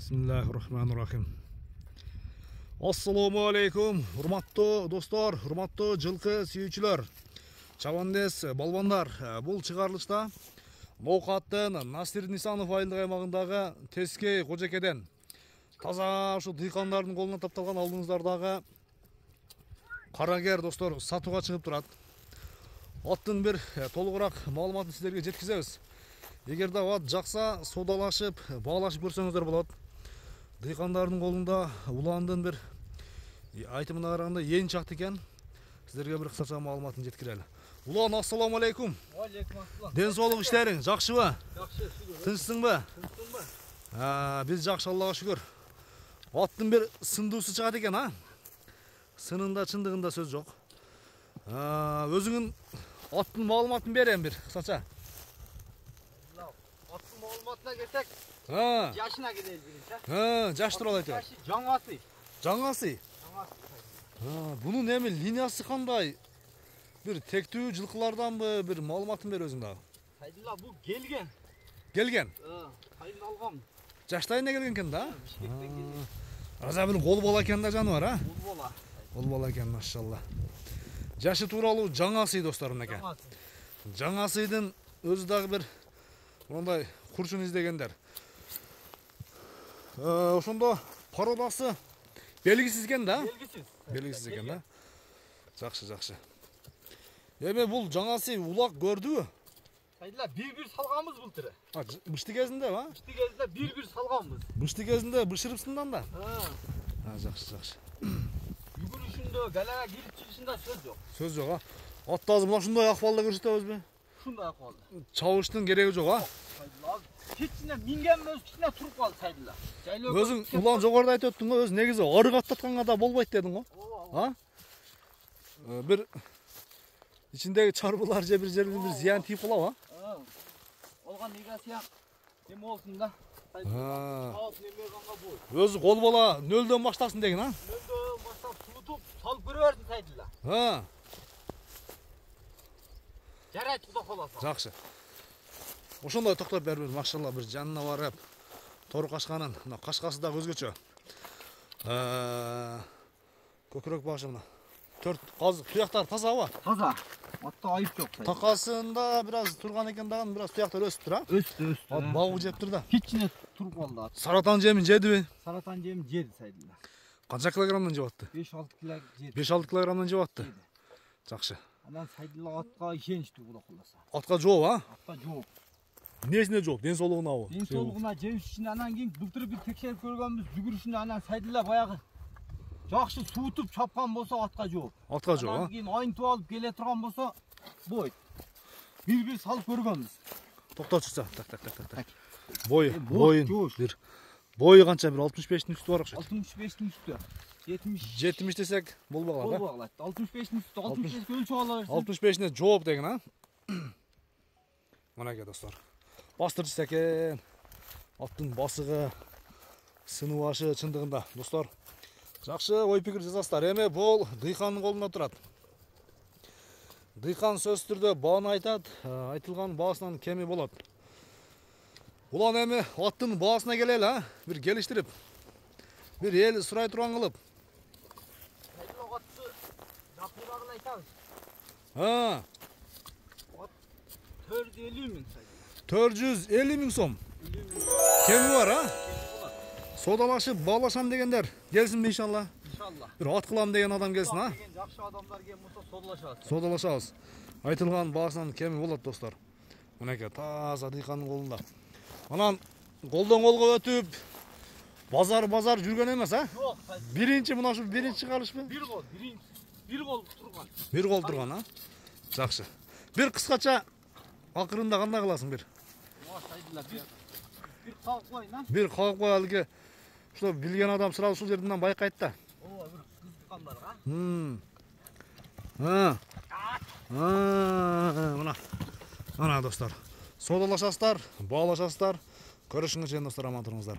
Bismillahirrahmanirrahim. Assalamu alaikum. Hurmatlı dostlar, hurmatlı жылқы сүйүүчүлөр, чабандес, балбандар. Бул чыгарылышта Ноокаттын Насир Нисанов айылдык аймагындагы Тескей Кожекеден таза ушу дыйкандардын колуна тапталган алдыңыздардагы карагер достор сатууга чыгып турат. Аттын бир толугураак маалыматын сиздерге жеткизебиз. Эгер да ат жакса, содалашып, баалашып көрсөңүздөр болот. Дыйкандардын колунда уландын бир айтымына караганда эң чакты экен. Сиздерге бир кысача маалыматын жеткирели. Улан, ассаламу алейкум. Алейкум ассалам. Ден соолук иштериң жакшыбы? Жакшы, шүгүр. Тынчсыңбы? Тынчсыңбы? Биз жакшы, Аллага шүгүр. Аттын бир сындуусу чыгат экен, а? Сынында чындыгында сөз жок. Өзүңүн аттын маалыматын берем бир кысача. Аттын маалыматына келсек, жашына келели биринчи. Жаш тууралуу айтып. Жашы жаңасы. Жаңасы. Бунун эми линиясы кандай? Бир тектүү жылкыларданбы, бир маалыматын бер өзүң дагы. Сайдылла бул келген. Келген? Сайын алгам. Жаштайына келген экен да? Бишкектен келген. Аза бир кол бала экен да жаныбар, а? Бул бала. Кол бала экен, машалла. Жашы тууралуу жаңасы достор мынакей. Жаңасыдын өзү дагы бир мындай курчун издегендер. Ошондо породасы белгисиз экен да? Белгисиз экен да? Жакшы, жакшы. Эми бул жаңасы улак көрдүбү? Сайдылла бир-бир салганбыз былтыры. Бышты кезинде ба? Бышты кезинде бир-бир салганбыз. Бышты кезинде бышырыпсыңдан да? Жакшы, жакшы. Жүгүрүшүндө, галага кирип чыгышында сөз жок. Сөз жок, а? Атты азыр мына ушундай акыбалда көрсөтөбүзбү? Ушундай акыбалда. Чабыштын кереги жок, а? Сайдылла кичине минген өз кичине туруп калды Сайдылла. Өзүң улан жогоруда айтып өттүң го, өзү негизи арык аттатканга да болбойт дедиң го. А? Бир ичиндеги чарбылар же бир жерден бир зыян тийип калабы, а? Олган негасия эме болсун да. Өзү кол бала нөлдөн баштасын деген, а? Нөлдөн баштап суутуп, салып көрө берсин Сайдылла. Жарайт, Куда коласа. Жакшы. Ошондой токтоп бербиз, машалла, бир жанына барып, тору кашканын, мына кашкасы да өзгөчө. Көкүрөк башы мына. 4 казык, туяктар тазабы? Таза. Атта айып жок. Такасында бир аз турган экен дагы, бир аз туяктар өсүп тур, а? Өстү. Ат багуу жеп тур да. Кичине туруп калды ат. Саратан жемин жедиби? Саратан жемин жеди Сайдылла. Канча килограммдан жеп атты? 5-6 килограмм жеди. 5-6 килограммдан жеп атты. Жакшы. Анан Сайдылла атка ишеничтүү Куда коласа. Атка жооп, а? Атка жооп. Эмнесине жооп? Ден соолугунабы? Ден соолугуна, жебиш үчүн анан кийин былтыр бир текшерип көргөнбүз, жүгүрүшүндө анан Сайдылла баягы жакшы суутуп чапкан болсо атка жооп. Атка жооп, а? Анан кийин айынтып алып келе турган болсо бойт. Бир-бир салып көргөнбүз. Токтотчу. Так. Боюн бир. Бою канча, бир 65-тин үстү бар окшойт. 65-тин үстү. 70 десек болбой калат, а? Болбой калат. 65-тин үстү, 65 өлчөп ала берсин. 65-не жооп деген, а? Мынакей достор. Бастырчы экен. Аттын басыгы, сыныбашы чындыгында достор. Жакшы ой пикир жазасыздар. Эми бул дыйкандын колунда турат. Дыйкан сөзсүз түрдө бааны айтат, айтылган баасынан кеми болот. Улан эми аттын баасына келели, а? Бир келиштирип. Бир эл сурай турган кылып. Сайдылла атты жакырагын айтабыз. Ат 450 миң. 450 миң сом. Кеми бар, а? Содалашып баалашам дегендер келсинби иншалла? Иншалла. Бир ат кылам деген адам келсин, а? Жакшы адамдар келген болсо содалашабыз. Содалашабыз. Айтылган баасынан кеми болот достор. Мынакей таза дыйкандын колунда. Анан колдон колго өтүп базар жүргөн эмес, а? Жок, Биринчи мына ушу биринчи чыгарышпы? бир кол турган. Бир кол турган, а? Жакшы. Бир кыскача акырында кандай кыласың бир? Сайдылла бир кагып коюн, а? Бир кагып кой, алги ушул билген адам сразу ушул жерден байкайт да. Ооба, бир кызыккандарга. Мына достор. Содалашасыздар, баалашасыздар. Көрүшүңүзчө достор, аман туруңуздар.